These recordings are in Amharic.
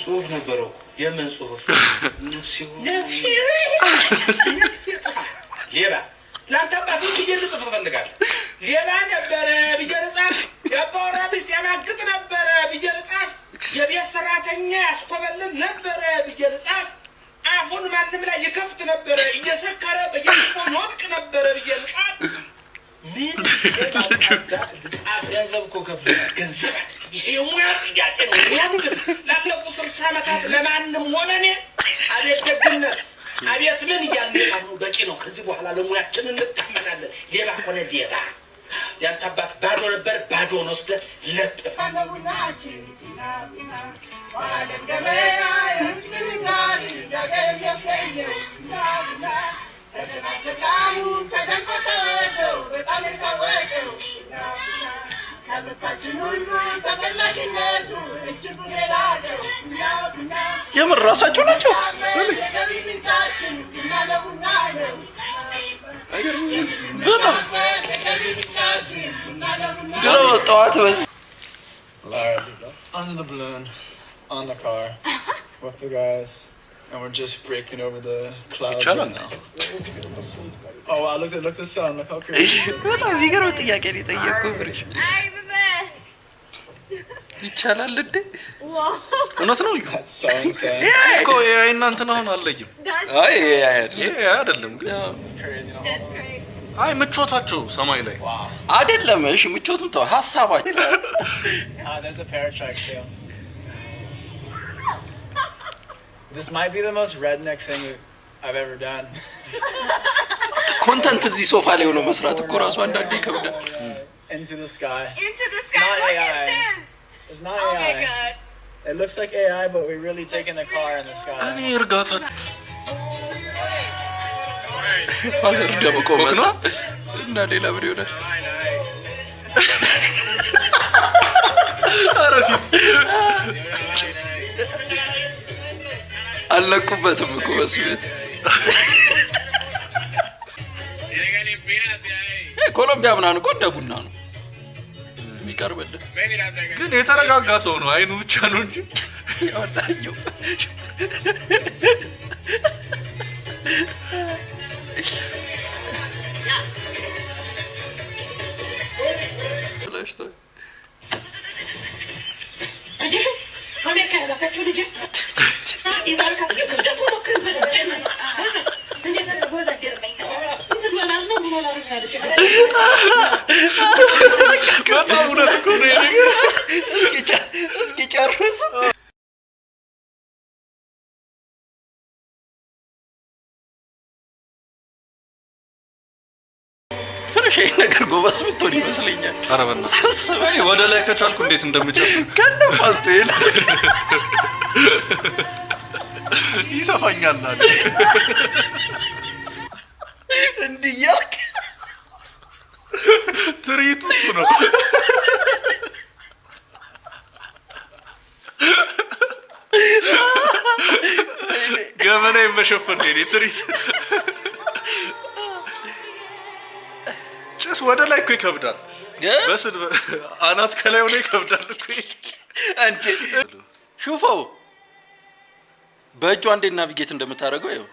ጽሁፍ ነበረው የምን ጽሁፍ ነፍሲ ሌባ ላንተ አባቱ ይልጽፍ ፈልጋል ሌባ ነበረ ቢጀርጻፍ ያባወራ ቢስት ያማግጥ ነበረ ቢጀርጻፍ የቤት ሰራተኛ ያስኮበልል ነበረ ቢጀርጻፍ አፉን ማንም ላይ ይከፍት ነበረ እየሰከረ በየስፖ ይወድቅ ነበረ ቢጀርጻፍ ምን ገንዘብ እኮ ከፍሎ ገንዘብ ይሄ ሙያ ጥያቄ ነው ያንተ ላለፉ 60 ዓመታት ለማንም ሆነኔ አቤት ደግነት አቤት ምን ያንጣሉ በቂ ነው ከዚህ በኋላ ለሙያችን እንታመናለን ሌባ ሆነ ሌባ ያንተ አባት ባዶ ነበር ባዶ ነው ወስደ ለጥፍ አለሙናችን ዋለም ገበያ የምትልዛሪ ያገር ያስገኘው ናና ተደናቀቃሙ ተደንቆተው በጣም የታወቀው ከበታችን ሁሉ ተፈላጊነቱ እጅጉ ሌላገው ናና የምር ራሳቸው ናቸው የገቢ ምንጫችን እናለቡና ነው በጣም ድሮ ጠዋት በዚህ on the balloon on the car with the guys and we're just breaking over the clouds right now. Oh wow, look at the sun, look how crazy. በጣም ቢገርም ጥያቄ ነው የጠየቁት ፍሬሽ ይቻላል እንዴ እውነት ነው That's so insane. እኮ እናንተ ነው አለኝም አይ አይደለም ግን አይ ምቾታቸው ሰማይ ላይ አይደለም እሺ ምቾቱን ተው ሐሳባቸው There's a paratrack too. This might be the most redneck thing I've ever done. ኮንተንት እዚህ ሶፋ ላይ ሆኖ መስራት እኮ ራሱ አንዳንዴ ይከብዳል Into the sky. Into the sky. Look at this. It's not Oh AI. my god. It looks like AI, but we're really taking the car in the sky. እኔ እርጋታ ፋዘር ደግሞ ቆመና እና ሌላ ቪዲዮ ነው አረፊት አልነቁበትም እኮ በሱ ቤት ኮሎምቢያ ምናምን እኮ እንደ ቡና ነው የሚቀርብልህ ግን የተረጋጋ ሰው ነው አይኑ ብቻ ነው እንጂ ያወጣየው ስለሽቶ አዲሱ አሜሪካ ያላችሁ ልጅ ይባርካት ይከደፉ ነው ከበለጭ እንዴት ነው ወዘገር በይስ እንትላና ነው ብሎ ያለች በጣም እውነት እኮ ነው እስኪ ጨርሱ ፍሬሽ ነገር ጎበዝ ብትሆን ይመስለኛል ኧረ በእናትህ ወደ ላይ ከቻልኩ እንዴት እንደምጨፍር ከነፋልቱ ይሰፋኛል ናደ እንዲህ እያልክ ትርኢቱ እሱ ነው ገመና የመሸፈን ነው ትርኢት ጭስ ወደ ላይ እኮ ይከብዳል በስል አናት ከላይ ሆነ ይከብዳል እኮ አንተ ሹፈው በእጁ አንዴ ናቪጌት እንደምታደርገው ይኸው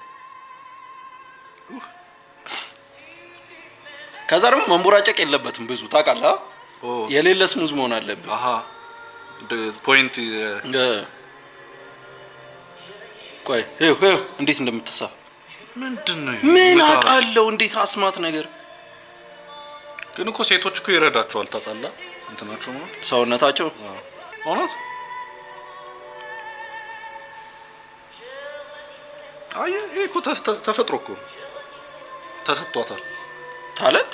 ከዛ ደግሞ መንቦራጨቅ የለበትም ብዙ ታውቃለህ የሌለ ስሙዝ መሆን አለበት አሃ ፖይንት ቆይ ይኸው እንዴት እንደምትሳብ ምንድነው ምን አውቃለሁ እንዴት አስማት ነገር ግን እኮ ሴቶች እኮ ይረዳቸዋል ታጣላ እንትናቸው ነው ሰውነታቸው ሆኖት አይ እኮ ተፈጥሮ እኮ ተሰጥቷታል ታለት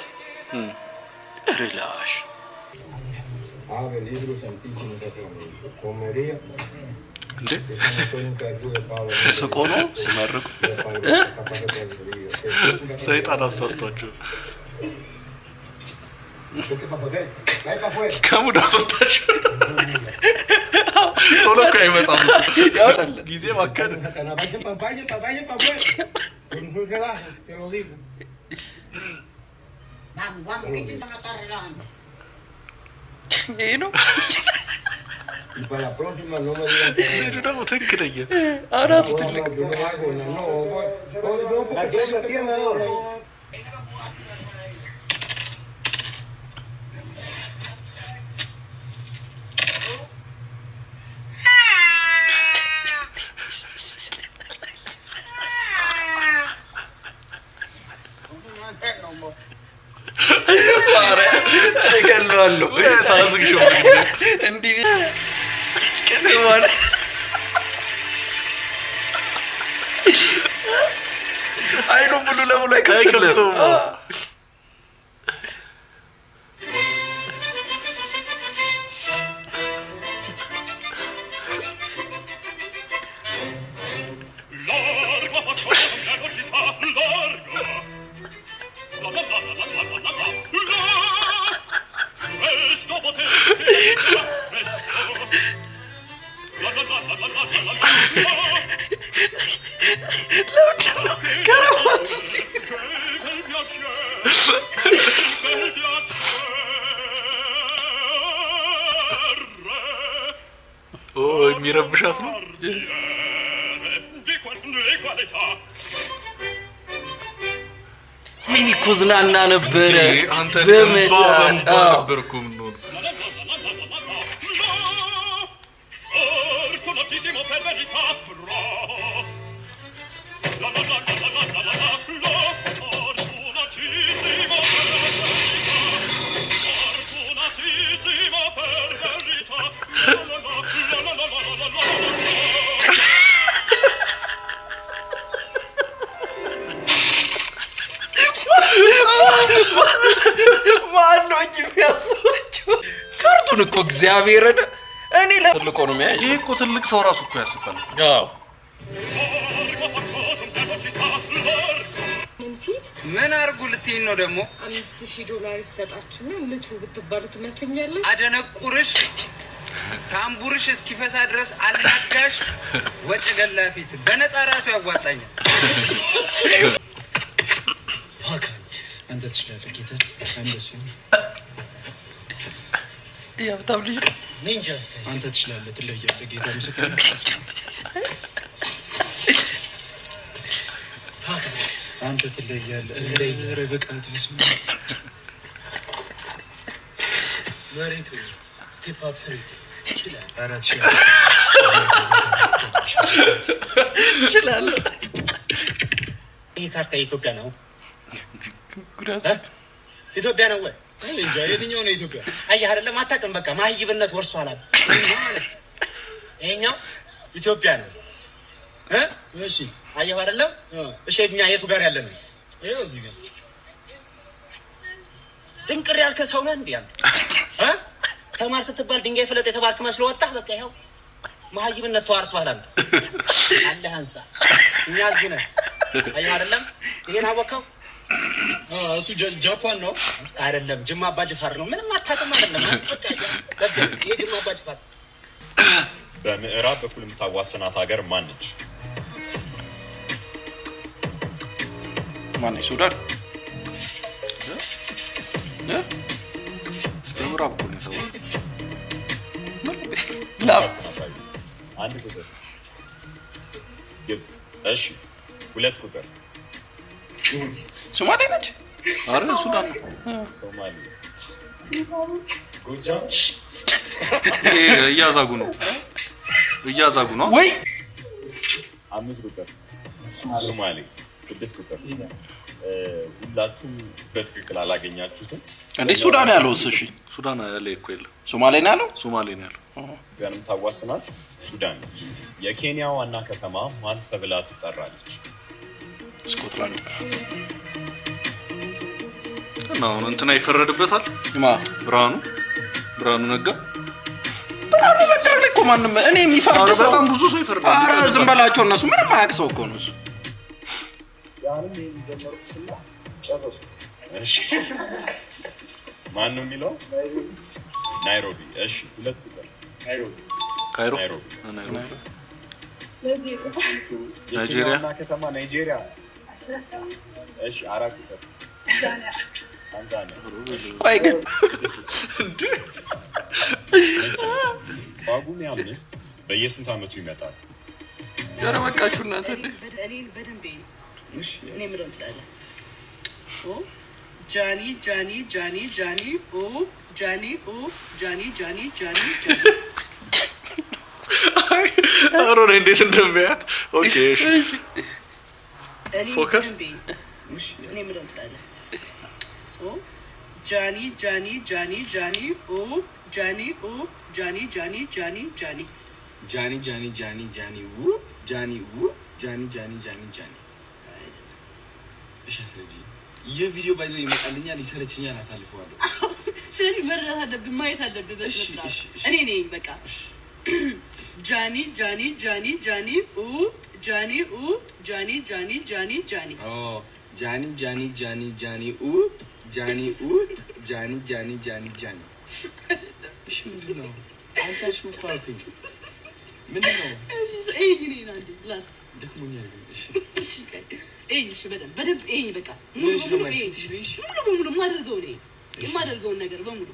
ሪላሽ Ave libro santísimo sacramento. Comería. እንዴ ሰቆኖ ሲመርቁ ሰይጣን አሳስቷቸው ከሙድ አስወጣቸው ቶሎ እኮ አይመጣም ጊዜ ማከል ይሄ ነው Y para la próxima no me digan que ደግሞ ትክክለኛ አራቱ ትልቅ yo no hago, no, la tienda tiene ahora. እገለዋለሁ ታዝግ ሾው እንዲህ ከተማን አይኑ ሙሉ ለሙሉ አይከፍትም የሚረብሻት ነው ወይኔ እኮ ዝናና ነበረ አንተ በመዳን ነበርኩ ምን ነው ማነው የሚያስባቸው ካርቱን እኮ እግዚአብሔርን እኔ ለትልቆ ነው የሚያይ ይሄ እኮ ትልቅ ሰው ራሱ እኮ ያስቃል አዎ ምን አርጉ ልትይኝ ነው ደግሞ $5000 ይሰጣችሁና ልቱ ብትባሉ ትመቱኛለህ አደነቁርሽ ታምቡርሽ እስኪፈሳ ድረስ አልናጋሽ ወጭ ገላፊት በነፃ ራሱ ያዋጣኛል አንተ ትችላለህ ጌታ አንደስ ያው ታብልኝ ኒንጃስ አንተ ትችላለህ ትለያለህ ጌታ ምስክር አንተ ትለያለህ ረበቃት ብስም መሬቱ ስቴፕ አፕ ስሪ ይችላል አራት ይችላል ይሄ ካርታ ኢትዮጵያ ነው ጉራስ ኢትዮጵያ ነው ወይ እንጃ የትኛው ነው ኢትዮጵያ አየህ አይደለም አታውቅም በቃ ማህይብነት ወርሷል ማለት ይሄኛው ኢትዮጵያ ነው እሺ አየህ አይደለም እሺ እኛ የቱ ጋር ያለ ነው ይሄው እዚህ ጋር ድንቅር ያልከ ሰው ነህ እንዴ አንተ ተማር ስትባል ድንጋይ ፍለጥ የተባልክ መስሎ ወጣህ በቃ ይሄው ማህይብነት ተዋርሷል አንተ አለህ አንሳ እኛ እዚህ ነን አየህ አይደለም ይሄን አወቀው እሱ ጃፓን ነው አይደለም ጅማ አባጅፋር ነው ምንም አታውቅም አይደለም በቃ ይሄ ጅማ አባጅፋር በምዕራብ በኩል የምታዋስናት ሀገር ማን ነች? ማን ሱዳን በምዕራብ በኩል ነው ላብ አንድ ቁጥር ግብጽ እሺ ሁለት ቁጥር ሶማሌ ነች አረ ሱዳን ነው ሶማሌ ጎጃም እያዛጉ ነው ወይ አምስት ቁጥር ሶማሌ ስድስት ቁጥር ሁላችሁም በትክክል አላገኛችሁትም እንዴ ሱዳን ያለው እሺ ሱዳን ያለ እኮ የለ ሶማሌ ነው ያለው ጋርም ታዋስናት ሱዳን የኬንያ ዋና ከተማ ማን ተብላ ትጠራለች? ስኮትላንድ እና አሁን እንትና ይፈረድበታል ብርሃኑ ነጋ እኮ ማንም እኔ የሚፈርድ ሰው በጣም ብዙ ሰው ይፈርዳል ኧረ ዝም በላቸው እነሱ ምንም አያውቅ ሰው እኮ ነው እሱ ያንን የሚጀምሩትና ጨረሱት እሺ ማን ነው የሚለው ናይሮቢ እሺ ሁለት ቁጥር ካይሮ ናይጄሪያ ከተማ ናይጄሪያ እሺ አራት ቁጥር ታንዛኒያ ቆይ ግን ጳጉሜ 5 በየስንት ዓመቱ ይመጣል? ኧረ በቃችሁ እናንተ እኔን በደንብ እሺ እኔ ምለው ትላለህ ጃኒ ጃኒ ጃኒ ጃኒ ኦ ጃኒ ኦ ጃኒ ጃኒ ጃኒ ጃኒ አሮን እንዴት እንደሚያት ኦኬ እሺ ፎከስ እሺ እኔ ምለው ትላለህ ጃኒ ጃኒ ጃኒ ጃኒ ኦ ጃኒ ኦ ጃኒ ጃኒ ጃኒ ጃኒ ጃኒ ጃኒ ጃኒ ጃኒ ው ጃኒ ው ጃኒ ጃኒ ጃኒ ጃኒ እሺ ስለዚህ የቪዲዮ ባይዞ ይመጣልኛል ይሰለችኛል አሳልፈዋለሁ ስለዚህ መረዳት አለብኝ ማየት አለብኝ በስነስርዓት እኔ ነኝ በቃ ጃኒ ጃኒ ጃኒ ጃኒ ኡ ጃኒ ኡ ጃኒ ጃኒ ጃኒ ጃኒ ኦ ጃኒ ጃኒ ጃኒ ጃኒ ኡ ጃኒ ኡ ጃኒ ጃኒ ጃኒ ጃኒ እሺ ምንድን ነው አንቺ አልሽውታልኩኝ ምንድን ነው እይ ግን ይናንዲ ላስት ደክሞኛል እሺ እሺ እሺ በደንብ እይ በቃ ሙሉ የማደርገውን ነገር በሙሉ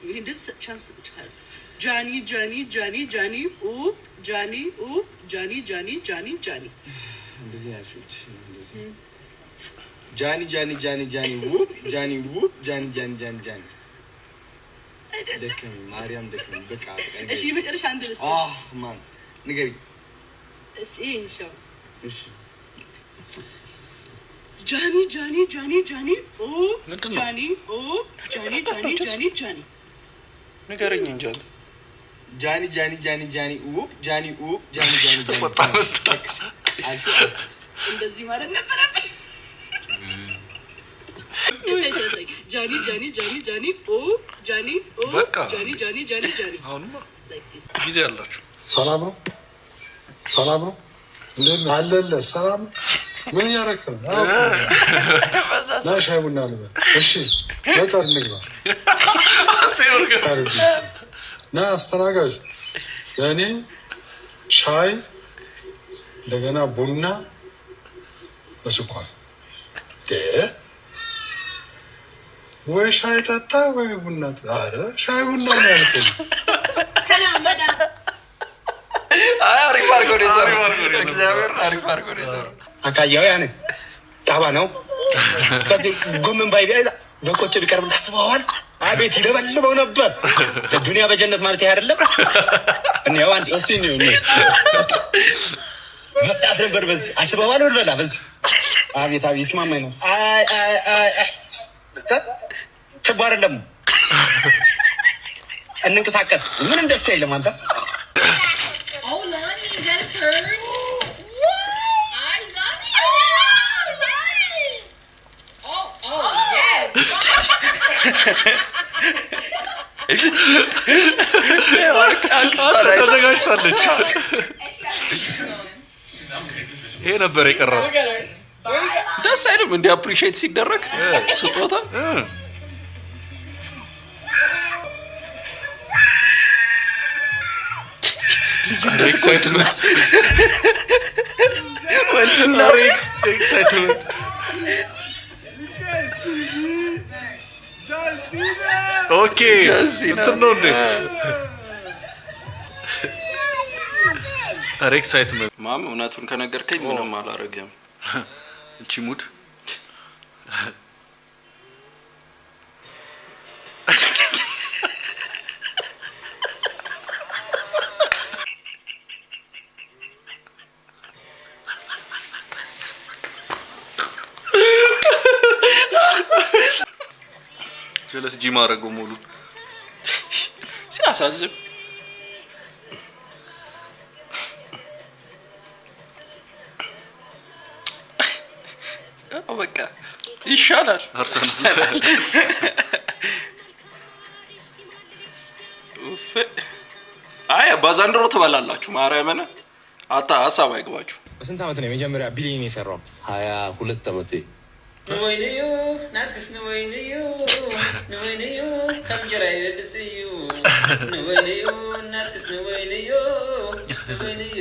ይሄ እንደዚህ ቻንስ ይችላል ጃኒ ጃኒ ጃኒ ጃኒ ኡ ጃኒ ኡ ጃኒ ጃኒ ጃኒ ጃኒ እንደዚህ ያልሽውች እንደዚህ ጃኒ ጃኒ ጃኒ ጃኒ ው ጃኒ ው ጃኒ ጃኒ ጃኒ ጃኒ ደከመኝ ማርያም ደከመኝ በቃ እሺ መጨረሻ አንድ ልስጥ ማን ንገሪ እሺ ኢንሻአላ እሺ ጃኒ ጃኒ ጃኒ ጃኒ ኦ ጃኒ ኦ ጃኒ ጃኒ ጃኒ ጃኒ ንገረኝ እንጂ ጃኒ ጃኒ ጃኒ ጃኒ ኡ ጃኒ ኡ ጃኒ ጃኒ እንደዚህ ማለት ነበረብኝ ጃኒ ጃኒ ጃኒ ጃኒ ኦ ጃኒ ኦ ጃኒ ጃኒ ጃኒ ጃኒ አሁንማ ጊዜ ያላችሁ ሰላም ነው እንደምን አለለ ሰላም ምን ያረከ ነው ና ሻይ ቡና ልበል እሺ በቃ እንግባ ና አስተናጋጅ ለእኔ ሻይ እንደገና ቡና በስኳር ወይ ሻይ ጠጣ ወይ ቡና ኧረ ሻይ ቡና ነው ያልከኝ አሪፍ አድርጎ ነው የሰራው እግዚአብሔር አሪፍ አድርጎ ነው የሰራው አታየው ያኔ ጣባ ነው ከዚህ ጎመን ባይቢ በቆጭ ቢቀርብ ታስበዋል አቤት ይደበልበው ነበር ዱንያ በጀነት ማለት ይሄ አይደለም እንየው አንዴ እስቲ ነው መጣት ነበር በዚህ አስበዋል ወለላ በዚህ አቤት አቤት ይስማማኝ ነው አይ ተባረለም እንንቀሳቀስ ምንም ደስ አይልም አንተ ተዘጋጅታለች ይሄ ነበር የቀረው ደስ አይልም እንዲ አፕሪሺየት ሲደረግ ስጦታ ኤክሳይትመንት ወንድና ኤክሳይትመንት ኦኬ እንትን ነው እንዴ ኧረ ኤክሳይትመንት ማም እውነቱን ከነገርከኝ ምንም አላረገም እቺ ሙድ ጀለስ ጂ ማረገው ሙሉ ሲያሳዝን በቃ ይሻላል አርሰናል አይ ባዛንድሮ ትበላላችሁ ማርያምን አታ ሀሳብ አይገባችሁ በስንት ዓመት ነው የመጀመሪያ ቢሊዮን የሰራው 22 ዓመቴ ነወይነዩ ናትክስ ነወይነዩ ነወይነዩ ከምጀራ ይደስዩ ነወይነዩ ናትክስ ነወይነዩ ነወይነዩ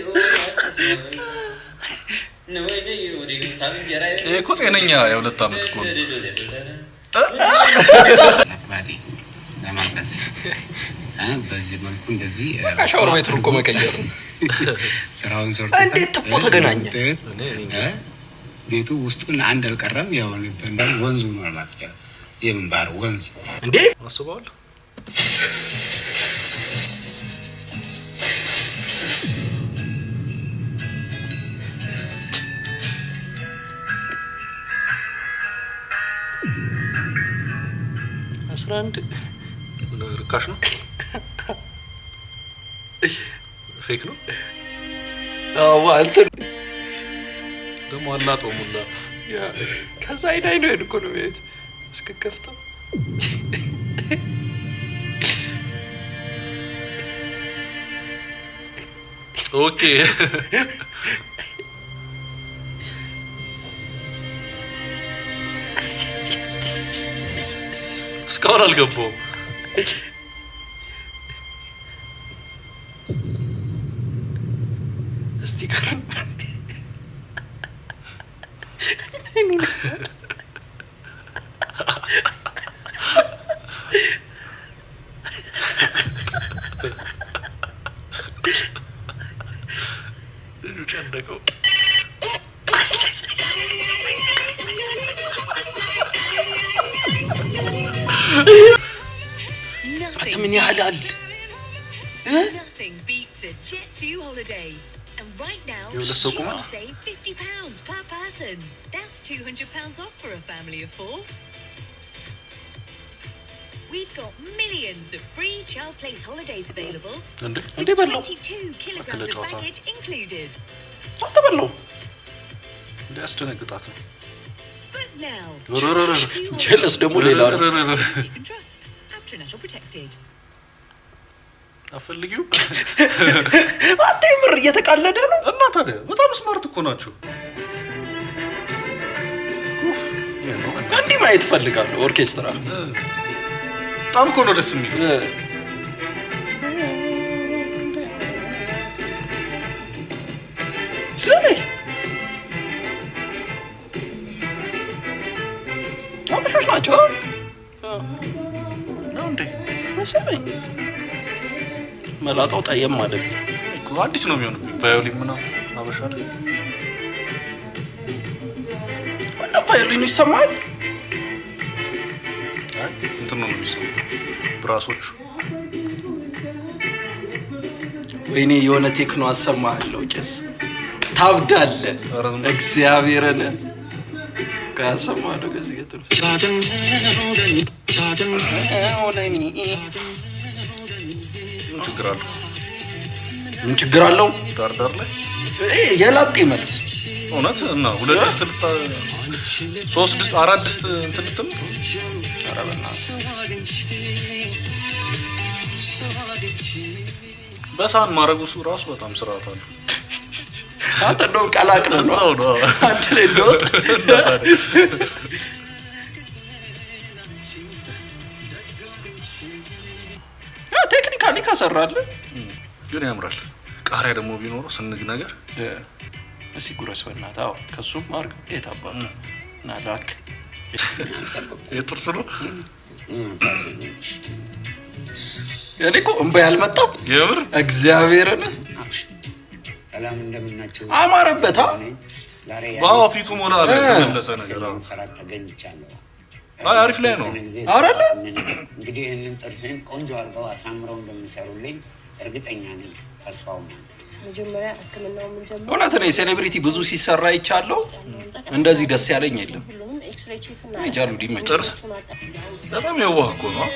ነወይነዩ ዲግ ከምጀራ እኮ ጤነኛ የ2 ዓመት እኮ ማቲ ለማለት በዚህ መልኩ እንደዚህ ሻወር ቤት ሩቆ መቀየር ስራውን ሰርቶ እንዴት ተቆ ተገናኘ ቤቱ ውስጡን አንድ አልቀረም ያው ነበር ወንዙ ነው ማለት ነው የምንባር ወንዝ እንዴ አስበዋል አስራንድ ርካሽ ነው ፌክ ነው አዎ አንተ ደሞ አላጠው ሙላ ያ ከዛ አይዳይ ነው እኮ ነው ቤት እስከከፍተው ኦኬ እስካሁን አልገባውም ስቲከር ጨንደቀው ምን ያህላል Nothing beats a Jet2 holiday. And right now, save £50 per person. That's £200 off for a family of 4. We've got millions of free child place holidays available. With 22 kilograms of baggage included. But now, jealous ደግሞ ሌላ ነው you can trust. After protected. አፈልጊው አትምር እየተቃለደ ነው እና ታዲያ በጣም ስማርት እኮ ናችሁ ኡፍ እንዲህ ማየት ፈልጋለሁ ኦርኬስትራ በጣም እኮ ነው ደስ የሚለው ሰይ አበሾች ናቸው ነው እንዴ መሰለኝ መላጣው ጠየም ማለት እኮ አዲስ ነው የሚሆነው ቫዮሊን ምናምን አበሻ ላይ እና ቫዮሊን ይሰማል አይ እንትን ነው የሚሰማው ብራሶቹ ወይኔ የሆነ ቴክኖ አሰማለሁ ጭስ ታብዳለ እግዚአብሔርን ካሰማለሁ ከዚህ ገጥሩ ምን ችግር አለው ዳር ላይ የላጤ መልስ እውነት እና ሁለት ድስት ልታ ሶስት ድስት አራት ድስት እንትን ልትም አረበና በሳን ማረጉሱ ራሱ በጣም ስርዓት አለው አንተ እንደውም ቀላቅለ ነው አንተ ላይ ዶት ቴክኒካሊ ካሰራለ ግን ያምራል ቃሪያ ደግሞ ቢኖረው ስንግ ነገር እሲ ጉረስ በእናትህ አዎ ከሱም አርግ የታባቱ እና ላክ የጥርሱ ነው እኔ እኮ እንባ ያልመጣው የምር እግዚአብሔርን ሰላም እንደምናችሁ አማረበታ ዋው ፊቱ ሞላ አለ ተመለሰ ነገር ሰራት ተገኝቻለሁ አሪፍ ላይ ነው አረለ እንግዲህ እነን ጥርስን ቆንጆ አድርገው አሳምረው እንደሚሰሩልኝ እርግጠኛ ነኝ ተስፋው ነኝ መጀመሪያ አከመናው ምን ጀምሮ እውነት ነው ሴሌብሪቲ ብዙ ሲሰራ ይቻለው እንደዚህ ደስ ያለኝ የለም ይጃሉ ዲመጭርስ በጣም የዋህ እኮ ነው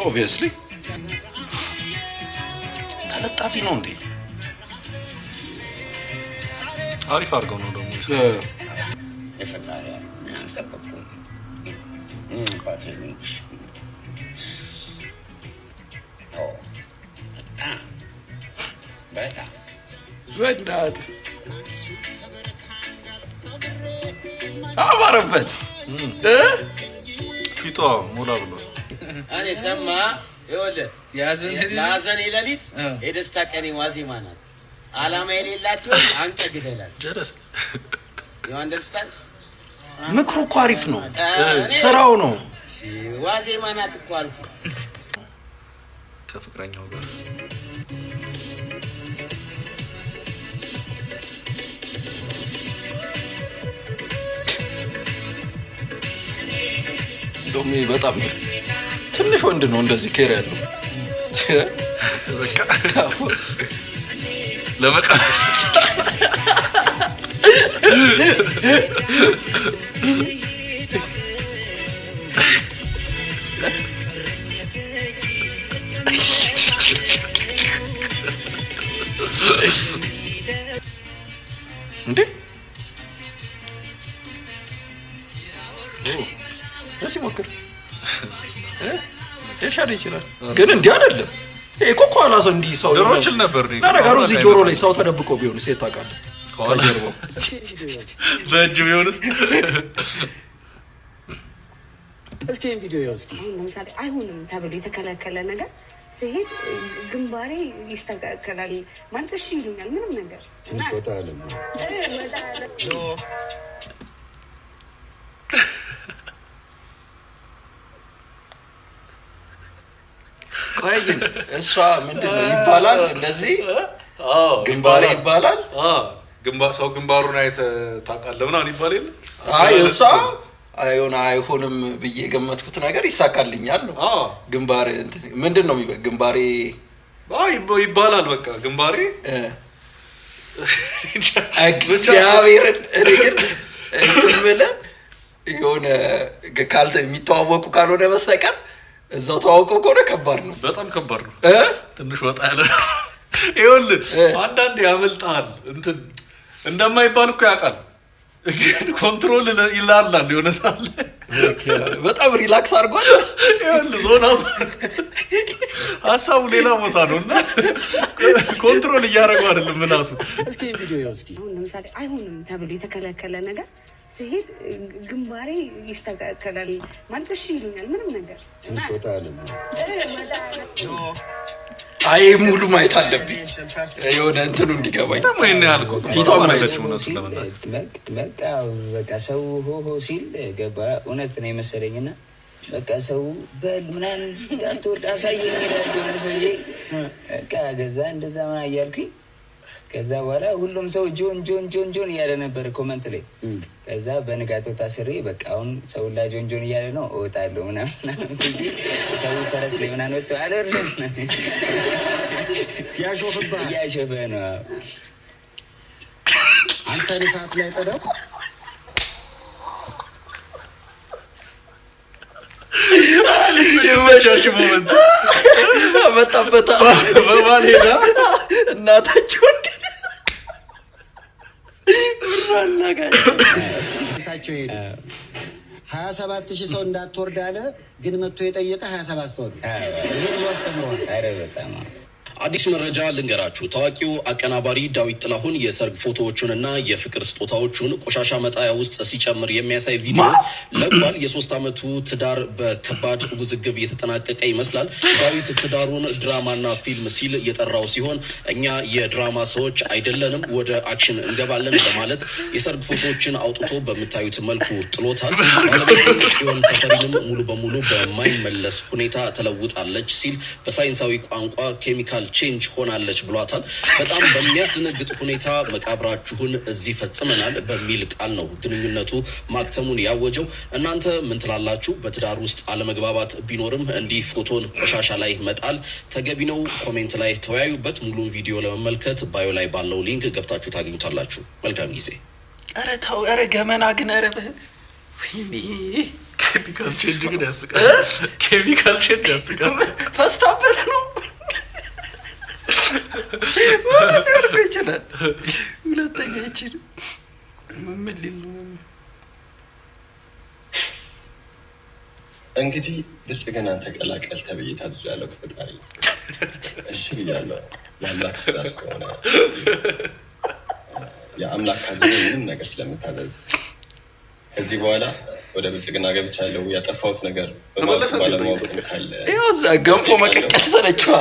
ኦብቪየስሊ ተለጣፊ ነው እንዴ አሪፍ አድርገው ነው ደግሞ የፈጣሪ አንተበቁ ፓትሪክ ኦ በጣም ወዳት አማረበት ፊቷ ሞላ ብሎ እኔ ሰማ ይኸውልህ ያዘን ሌሊት የደስታ ቀኔ ዋዜማ ናት አላማ የሌላቸው አንተ ግደላል ጀለስ you understand ምክሩ እኮ አሪፍ ነው ስራው ነው ዋዜማ ናት እኮ አልኩ ከፍቅረኛው ጋር ዶሚ በጣም ትንሽ ወንድ ነው እንደዚህ ኬር ያለው በቃ ለመጣ እንዴ እሺ ሞክር እሻለ ይችላል ግን እንዴ አይደለም እኮ ኳላ ሰው እንዲ ሰው ደሮችል ነበር ነው ነገሩ እዚህ ጆሮ ላይ ሰው ተደብቆ ቢሆን ሴት ታውቃለህ ከጀርባው በእጅ ቢሆንስ እስኪ ቪዲዮ ያውስኪ ለምሳሌ አይሆንም ተብሎ የተከለከለ ነገር ሲሄድ ግንባሬ ይስተካከላል ማለት እሺ ይሉኛል ምንም ነገር ትንሽ ወጣ ያለ ቆይ እሷ ምንድነው ይባላል እንደዚህ ግንባሬ ይባላል ሰው ግንባሩን አይተ ታውቃለህ ምናምን ይባል የለ አይ እሷ አይሆን አይሆንም ብዬ ገመትኩት ነገር ይሳካልኛል ነው ግንባሬ ምንድነው ግንባሬ ይባላል በቃ ግንባሬ እግዚአብሔር እርግጥ እንትምለ የሆነ ካልተ የሚተዋወቁ ካልሆነ በስተቀር እዛው ተዋውቀው ከሆነ ከባድ ነው በጣም ከባድ ነው ትንሽ ወጣ ያለ ይኸውልህ አንዳንዴ ያመልጣል እንትን እንደማይባል እኮ ያውቃል ግን ኮንትሮል ይላላል የሆነ ሳለ በጣም ሪላክስ አድርጓል ይኸውልህ ዞን አውት ሀሳቡ ሌላ ቦታ ነው እና ኮንትሮል እያደረገው አይደለም ምናሱ እስኪ ቪዲዮ ያውስኪ አሁን ለምሳሌ አይሆንም ተብሎ የተከለከለ ነገር ሲሄድ ግንባሬ ይስተካከላል ማለት እሺ ይሉኛል ምንም ነገር ትንሽ ወጣ ያለ አይ ሙሉ ማየት አለብኝ የሆነ እንትኑ እንዲገባኝ ደግሞ ይሄን ያህል እኮ ፊቷን ማየት በቃ ሰው ሆሆ ሲል ገባ እውነት ነው የመሰለኝና በቃ ሰው በል ምናምን እንዳትወርድ አሳየኝ ይላል ሰውዬ በቃ ገዛ እንደዛ ምናምን እያልኩኝ ከዛ በኋላ ሁሉም ሰው ጆን ጆን ጆን ጆን እያለ ነበር ኮመንት ላይ ከዛ በንጋታው ታስሬ በቃ አሁን ሰው ላ ጆን ጆን እያለ ነው እወጣለሁ ምናምን ሰው ፈረስ ላይ ምናምን ወጥቶ አልወርድም ያሾፈ ነው አንተ ሰዓት ላይ ጠደው የመቻች ሞመንት መጣበታ በማሌዳ እናታቸው ታቸው ሄዱ 27000 ሰው እንዳትወርድ አለ ግን መጥቶ የጠየቀ 27 ሰው ነው ይሄ ብዙ አስተምሯል አረ በጣም አዲስ መረጃ ልንገራችሁ። ታዋቂው አቀናባሪ ዳዊት ጥላሁን የሰርግ ፎቶዎቹንና የፍቅር ስጦታዎቹን ቆሻሻ መጣያ ውስጥ ሲጨምር የሚያሳይ ቪዲዮ ለቋል። የ3 ዓመቱ ትዳር በከባድ ውዝግብ የተጠናቀቀ ይመስላል። ዳዊት ትዳሩን ድራማና ፊልም ሲል የጠራው ሲሆን እኛ የድራማ ሰዎች አይደለንም፣ ወደ አክሽን እንገባለን በማለት የሰርግ ፎቶዎችን አውጥቶ በምታዩት መልኩ ጥሎታል። ባለቤቱ ጽዮን ተፈሪንም ሙሉ በሙሉ በማይመለስ ሁኔታ ተለውጣለች ሲል በሳይንሳዊ ቋንቋ ኬሚካል ቼንጅ ሆናለች ብሏታል። በጣም በሚያስደነግጥ ሁኔታ መቃብራችሁን እዚህ ፈጽመናል በሚል ቃል ነው ግንኙነቱ ማክተሙን ያወጀው። እናንተ ምን ትላላችሁ? በትዳር ውስጥ አለመግባባት ቢኖርም እንዲህ ፎቶን ቆሻሻ ላይ መጣል ተገቢ ነው? ኮሜንት ላይ ተወያዩበት። ሙሉን ቪዲዮ ለመመልከት ባዮ ላይ ባለው ሊንክ ገብታችሁ ታገኙታላችሁ። መልካም ጊዜ። ኧረ ተው፣ ኧረ ገመና ግን ኧረ ወይኔ ኬሚካል ቼንጅ ግን ያስቃል። ኬሚካል ቼንጅ ያስቃል። ፈስታበት ነው ማለት ያርኩ ይችላል። ሁለተኛ ይችል ምን ሊል እንግዲህ ብልጽግናን ተቀላቀል ተብዬ ታዝዣለሁ ከፈጣሪ። እሺ ብያለሁ። የአምላክ ትእዛዝ ከሆነ የአምላክ ካዘዘ ምንም ነገር ስለምታዘዝ ከዚህ በኋላ ወደ ብልጽግና ገብቻለሁ። ያጠፋሁት ነገር ባለማወቅ ካለ ይኸው እዛ ገንፎ መቀቀል ሰለችዋ።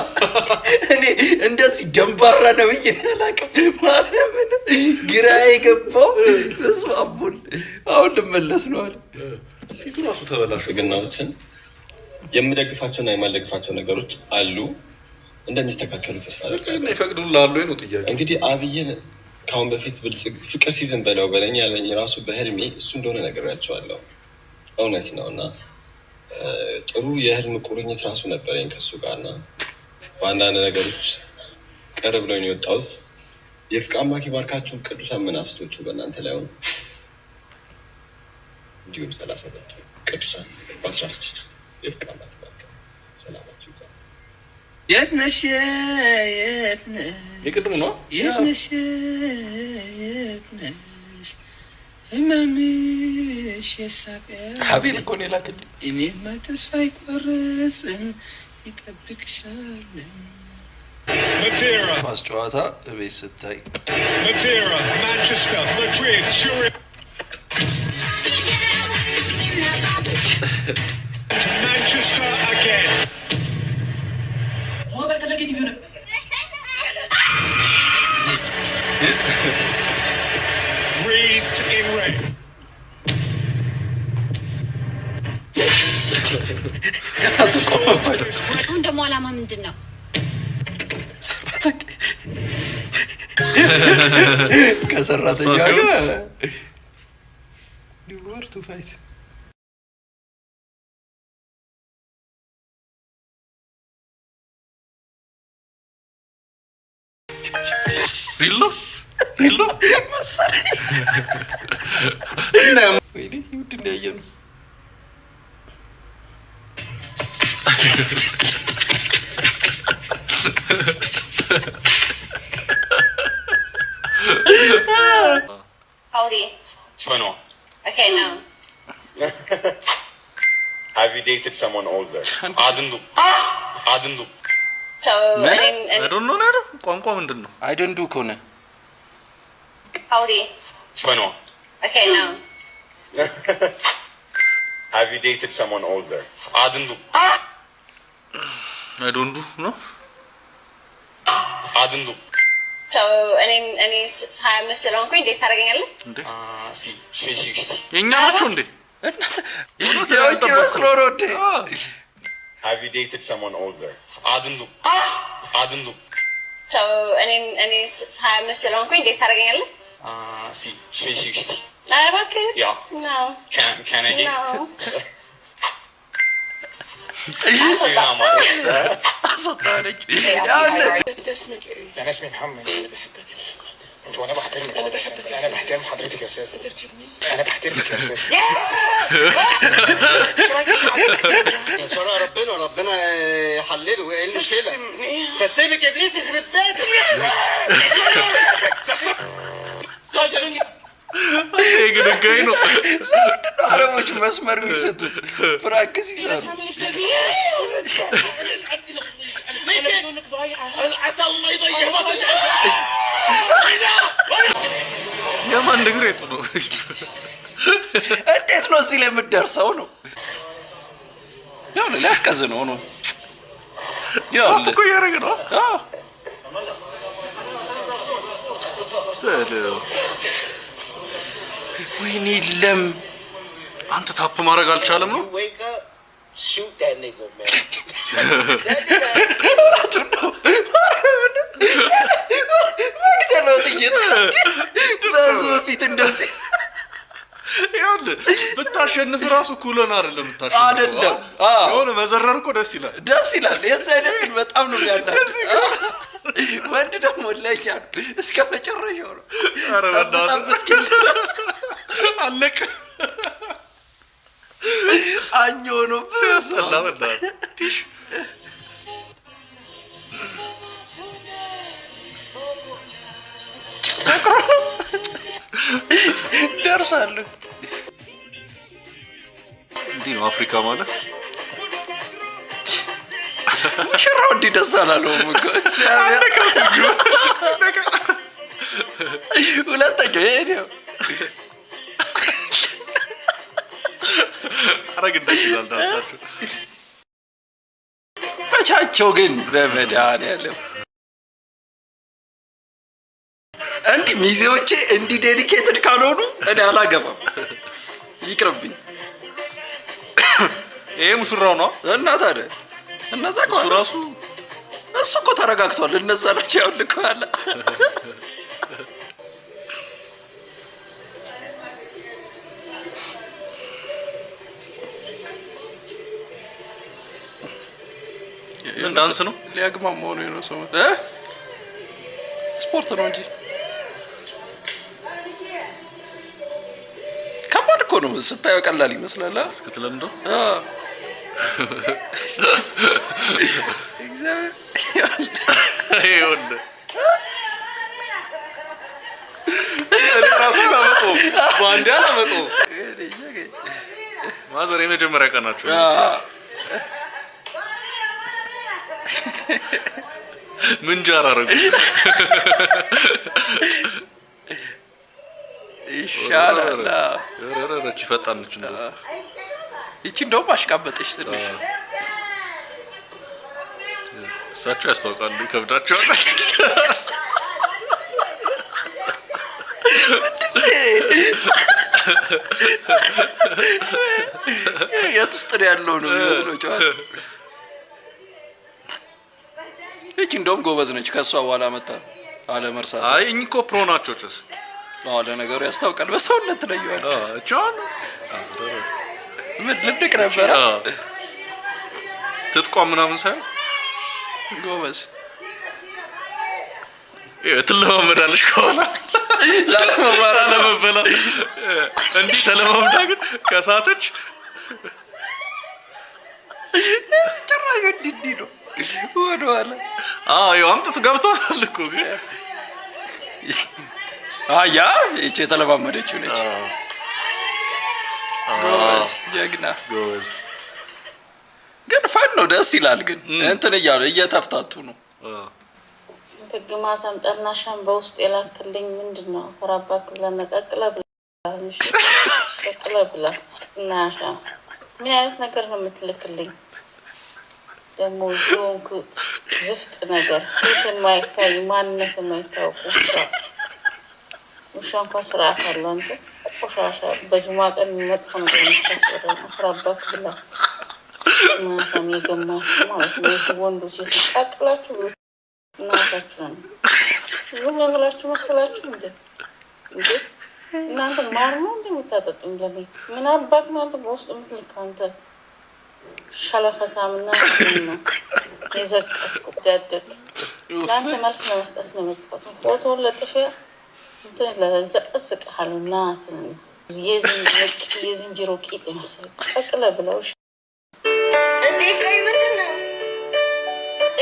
እኔ እንደዚህ ደንባራ ነው ብዬ አላውቅም። ማርያምን ግራ የገባው እሱ አቡል አሁን ልመለስ ነው አለ። ፊቱ ራሱ ተበላሹ። ብልጽግናዎችን የምደግፋቸውና የማልደግፋቸው ነገሮች አሉ። እንደሚስተካከሉ ተስፋ አደርጋለሁ። ይፈቅዱልሃል ወይ ነው ጥያቄ። እንግዲህ አብይን ከአሁን በፊት ፍቅር ሲዝም በለው በለኝ ያለኝ ራሱ በህልሜ እሱ እንደሆነ ነግሬያቸዋለሁ። እውነት ነው እና ጥሩ የህልም ቁርኝት ራሱ ነበረኝ ከእሱ ጋር እና በአንዳንድ ነገሮች ቀር ብለውኝ የወጣሁት የፍቅር አምላክ ይባርካችሁ ቅዱሳን መናፍስቶቹ በእናንተ ላይ ሆኑ። እንዲሁም 32 ቅዱሳን በ16ቱ የፍቅር አምላክ ይባርካችሁ። ሰላማችሁ ይዛ የት ነሽ የት ነሽ የቅድሙ ነው የት ነሽ የት ነሽ ህመምሽ የሳቀ ሀቢብ እኮ ነው የላክልኝ። እኔማ ተስፋ አይቆርጥም ይጠብቅሻለን። ኳስ ጨዋታ እቤት ስታይ Madeira, Manchester, Madrid, Zurich. To Manchester again. Breathed in red. አሁን ደግሞ አላማ ምንድን ነው? ከሰራተኛ ጋር ዲቮር ቱ ፋይት ሪሎ ሪሎ ማሰራ ወይኔ ውድ እንዳያየ ነው። How old are you? 21. Okay, no. Have you dated someone older? Adundu. Adundu. So, I don't know now. ቋንቋ ምንድን ነው? I don't do ከሆነ how old are you? 21. Okay, no. Have you dated someone older? Adundu. I don't do no. Adundu. So, እኔ 25 ስለሆንኩኝ እንዴት ታደርገኛለህ? እንዴ ሲ 360. የኛ ናቸው እንዴ? የውጭ መስሎ ነው እንዴ? Have you dated someone older? Adundu. Adundu. So, እኔ 25 ስለሆንኩኝ እንዴት ታደርገኛለህ? ሲ 360. ኧረ እባክህ። Yeah. No. Can I get? No. أنا اسمي محمد. أنا بحبك يا محمد. وأنا بحترمك. أنا بحبك. أنا بحترم حضرتك يا أستاذ. أنا بحترمك يا أستاذ. شرع ربنا يحلله. ايه المشكله؟ ستبك يا بيتي يخرب بيتك. ግንጋይ ነው። አረቦች መስመር የሚሰጡት ፕራክቲስ ይሰሩ። የማን ንግሬቱ ነው? እንዴት ነው እዚህ ላይ የምትደርሰው ነው? ያው ሊያስቀዝነው ነው። ያው እኮ እያደረገ ነው። ወይኔ ለም አንተ ታፕ ማድረግ አልቻለም ነው? Shoot that nigga, man. መግደለው ጥይት በህዝብ ፊት እንደዚህ ይኸውልህ ብታሸንፍ ራሱ ኩለን አይደለም ብታሸንፍ አይደለም። የሆነ መዘረር እኮ ደስ ይላል። ደስ ይላል። የዚህ አይነት ግን በጣም ነው የሚያናድድ። ወንድ ደግሞ ለኛ እስከ መጨረሻው ነው። ጠብጠብ እስኪል ድረስ አለቀ። አኞ ነው ሰላም ቲሽ ሰክሮ ደርሳለሁ። እንዲህ ነው አፍሪካ ማለት። ሙሽራው እንዲህ ደስ አላለውም እኮ ሁለተኛው ይሄ ነው። አረግ እንደዚህ ይላል ዳንሳችሁ መቻቸው ግን በመድኃኒዓለም እንዲህ ሚዜዎቼ እንዲህ ዴዲኬትድ ካልሆኑ እኔ አላገባም። ይቅርብኝ። ይሄ ሙሽራው ነው እና ታዲያ እነዛ እኮ እሱ ራሱ እሱ እኮ ተረጋግቷል። እነዛ ናቸው ያውልከዋል። ዳንስ ነው ሊያግማማው ነው የሆነ ሰው ስፖርት ነው እንጂ ከባድ እኮ ነው። ስታየው ቀላል ይመስላል እስክትለምዶ። ራሱ ላመጡ በአንድ አላመጡ ማዘር የመጀመሪያ ቀናቸው ምንጃር አረጉ ይሻላል። ረረረች ፈጣነች ነው ይቺ እንደውም አሽቃበጠች ትንሽ። እሳቸው ያስታውቃሉ ይከብዳቸዋል። የትስጥር ያለው ነው የሚመስለው ጨዋታ። ይቺ እንደውም ጎበዝ ነች። ከሷ በኋላ መጣ አለመርሳት። አይ እኚህ እኮ ፕሮ ናቸው። ጭስ ለነገሩ ያስታውቃል። በሰውነት ትለየዋል። ቻን ምን ልድቅ ነበረ ትጥቋም ምናምን ሳይሆን ጎበዝ ትለማመዳለች ከሆነ ላለመበላ እንዲህ ተለማምዳ ግን ከሳተች ጭራሽ እንዲህ ነው ወደኋላ። ይኸው አምጥት ገብቷል እኮ ግን ያ ይቺ የተለማመደችው ነች። ጎበዝ ጀግና ጎበዝ። ግን ፈን ነው፣ ደስ ይላል። ግን እንትን እያሉ እየተፍታቱ ነው። ትግማታም ጠናሻን በውስጥ የላክልኝ ምንድን ነው? ፈራባክ ብላ ነቀቅለ ብላ ቀቅለ ብላ ጥናሻ ምን አይነት ነገር ነው የምትልክልኝ? ደግሞ ጆንኩ ዝፍጥ ነገር ፊት የማይታይ ማንነት የማይታወቅ ውሻ እንኳን ስርዓት አለው። አንተ ቆሻሻ በጅማ ቀን መጥፎ ነገር የምታስወራ ፈራባክ ብላ ማታም የገማችሁ ማለት ነው። የስብ ወንዶች የተቃቅላችሁ እናታችሁ ነው። ዝም ብላችሁ መሰላችሁ እንዴ? እናንተ ማር ነው እንደምታጠጡኝ ለኔ ምን አባክ ነው አንተ በውስጥ የምትልከው? አንተ ሸለፈታምና ነው የዘቀት ቁዳደግ ለአንተ መልስ ለመስጠት ነው የመጣሁት። ፎቶውን ለጥፊያ እንትን ለዘቀዝቅሃለሁ እናትን የዝንጀሮ ቂጥ ይመስል ቀቅለ ብለውሽ እንዴ ቆይ ምንድን ነው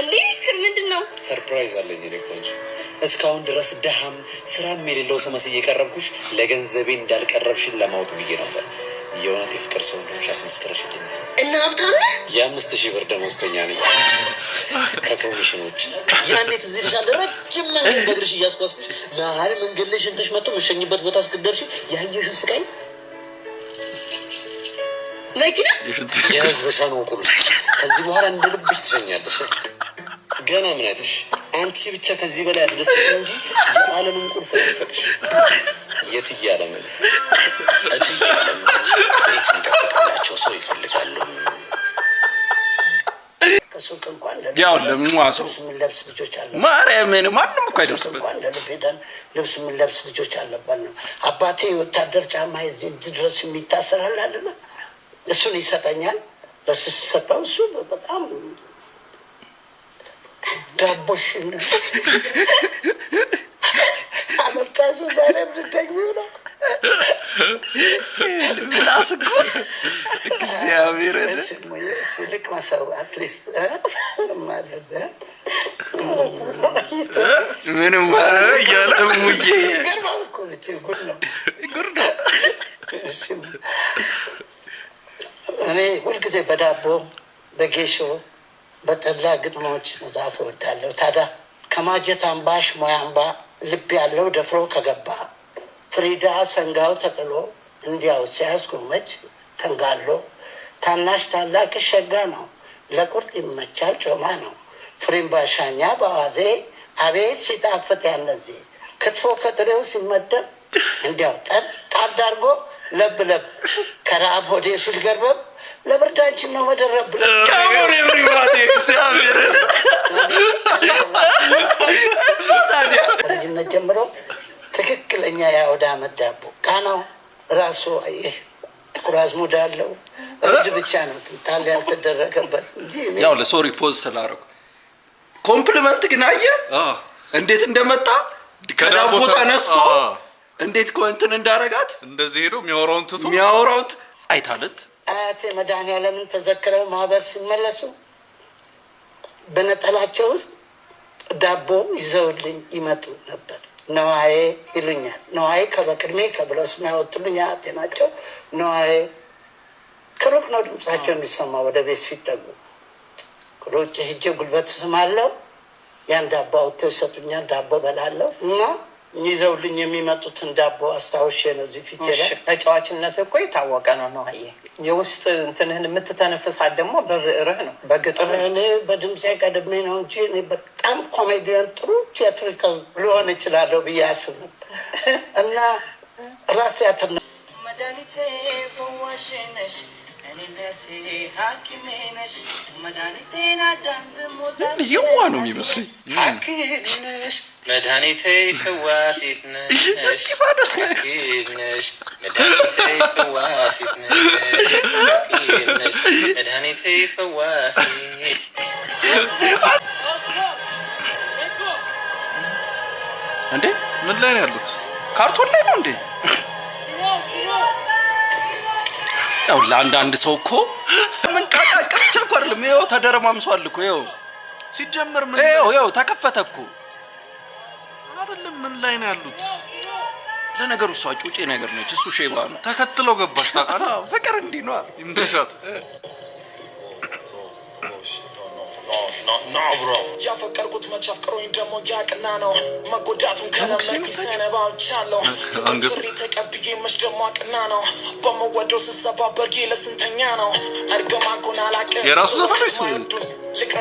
እንዴ? ምንድን ነው? ሰርፕራይዝ አለኝ እኔ ቆንጆ። እስካሁን ድረስ ደሃም ስራም የሌለው ሰው መስዬ የቀረብኩሽ ለገንዘቤ እንዳልቀረብሽን ለማወቅ ብዬ ነበር። የእውነት የፍቅር ሰው እንደሆንሽ አስመስክረሽልኝ እና ሀብታም ነህ? የ5000 ብር ደመወዝተኛ ነኝ ከኮሚሽን ውጭ። ያኔ ትዝ ይልሻል ረጅም መንገድ በእግርሽ እያስጓዝኩሽ መሀል መንገድ ላይ ሽንትሽ መጥቶ የምትሸኝበት ቦታ እስክትደርሺ ያየሽው ስቃይ መኪና የህዝብ ሻንቁል። ከዚህ በኋላ እንደ ልብሽ ትሸኛለሽ። ገና እምነትሽ አንቺ ብቻ ከዚህ በላይ አስደስች እንጂ የዓለምን ቁልፍ ነው የምሰጥሽ። የትዬ ዓለምን እትዬ ዓለምን ቤት እንደፈቀላቸው ሰው ይፈልጋሉ። ከሱቅ እንኳን ያው ለምዋሰው የምንለብስ ልጆች አለ ማርያምን ማንም እኮ አይደርስበት። እንኳን ለልብ ሄደን ልብስ የምንለብስ ልጆች አለበት ነው። አባቴ ወታደር ጫማ እዚህ ድረስ የሚታሰራል አይደለ? እሱን ይሰጠኛል። ለሱ ሲሰጠው እሱ በጣም ዳቦሽን አመጣሱ ዛሬ ምንደግሚው ነው ምላስኩ እግዚአብሔር ስልክ መሰው አትሊስት ማለት ምንም እያለ ሙዬ ገርማል እኮ ልጅ ጉድ ነው ጉድ ነው። እኔ ሁልጊዜ በዳቦ በጌሾ በጠላ ግጥሞች መጽሐፍ እወዳለሁ። ታዲያ ከማጀት አምባሽ ሞያ አምባ ልብ ያለው ደፍሮ ከገባ ፍሪዳ ሰንጋው ተጥሎ እንዲያው ሲያስጎመጅ ተንጋሎ ታናሽ ታላቅ ሸጋ ነው ለቁርጥ ይመቻል ጮማ ነው ፍሬም ባሻኛ በዋዜ አቤት ሲጣፍጥ ያነዚህ ክትፎ ከጥሬው ሲመደብ እንዲያው ጣድ አድርጎ ለብ ለብ ከረአብ ሆዴ ሲል ገርበብ ለብርዳችን ነው መደረብ ካሞር ኤቭሪባዲ እግዚአብሔር ታዲያ ከልጅነት ጀምሮ ትክክለኛ የአውደ ዓመት ዳቦ ቃናው ራሱ አየህ ጥቁር አዝሙድ አለው እርድ ብቻ ነው ታል ያልተደረገበት እንጂ ያው ለሶሪ ፖዝ ስላደረኩ ኮምፕሊመንት ግን አየህ እንዴት እንደመጣ ከዳቦ ተነስቶ እንዴት ኮንተን እንዳረጋት እንደዚህ ሄዶ የሚያወራውን አይታለት አያቴ መድኃኒዓለምን ተዘክረው ማህበር ሲመለሱ በነጠላቸው ውስጥ ዳቦ ይዘውልኝ ይመጡ ነበር። ነዋዬ ይሉኛል። ነዋዬ ከበቅድሜ ከብለው ስም ያወጡልኝ አያቴ ናቸው። ነዋዬ ከሩቅ ነው ድምጻቸው የሚሰማው ወደ ቤት ሲጠጉ። ከሩቅ ሄጄ ጉልበት ስማለው ያን ዳቦ አውጥተው ይሰጡኛል። ዳቦ በላለሁ እና ይዘውልኝ የሚመጡትን ዳቦ አስታውሼ ነው እዚህ ፊት ላይ። ተጫዋችነት እኮ የታወቀ ነው ነዋዬ። የውስጥ እንትንህን የምትተነፍሳት ደግሞ በብዕርህ ነው በግጥም። እኔ በድምፄ ቀድሜ ነው እንጂ እኔ በጣም ኮሜዲያን ጥሩ ቲያትሪካል ሊሆን እችላለሁ ብዬ አስብ ነበር እና ራስ ቲያትር መድኃኒቴ ፈዋሽ ነሽ እኔነቴ ሐኪሜ ነሽ መድኃኒቴን አዳምጥ የዋ ነው የሚመስለኝ ሐኪም ነሽ መድኃኒቴ ፈዋሲት ነሽ እስጢፋኖስ ነሽ መድኃኒቴ ፈዋሲት ነሽ መድኃኒቴ ፈዋሲት እንዴ ምን ላይ ነው ያሉት? ካርቶን ላይ ነው እንዴ? ያው ለአንዳንድ ሰው እኮ ምን ቃቃቅ ቸኮርልም ይኸው ተደረማምሷል እኮ ይኸው ሲጀመር ምን ይኸው ተከፈተ እኮ አይደለም። ምን ላይ ነው ያሉት? ለነገሩ እሷ ጩጬ ነገር ነች፣ እሱ ሼባ ነው። ተከትለው ገባሽ ታውቃለህ? ፍቅር እንዲህ ነው ይምደሻት ያፈቀርኩት መች አፍቅሮኝ ደግሞ ያቅና ነው መጎዳቱን ከለመክ ይሰነባብቻለሁ ፍቅሪ ተቀብዬ መች ደግሞ አቅና ነው በመወደው ስሰባበር ለስንተኛ ነው እርግማንኩን አላቅም የራሱ ዘፈኖች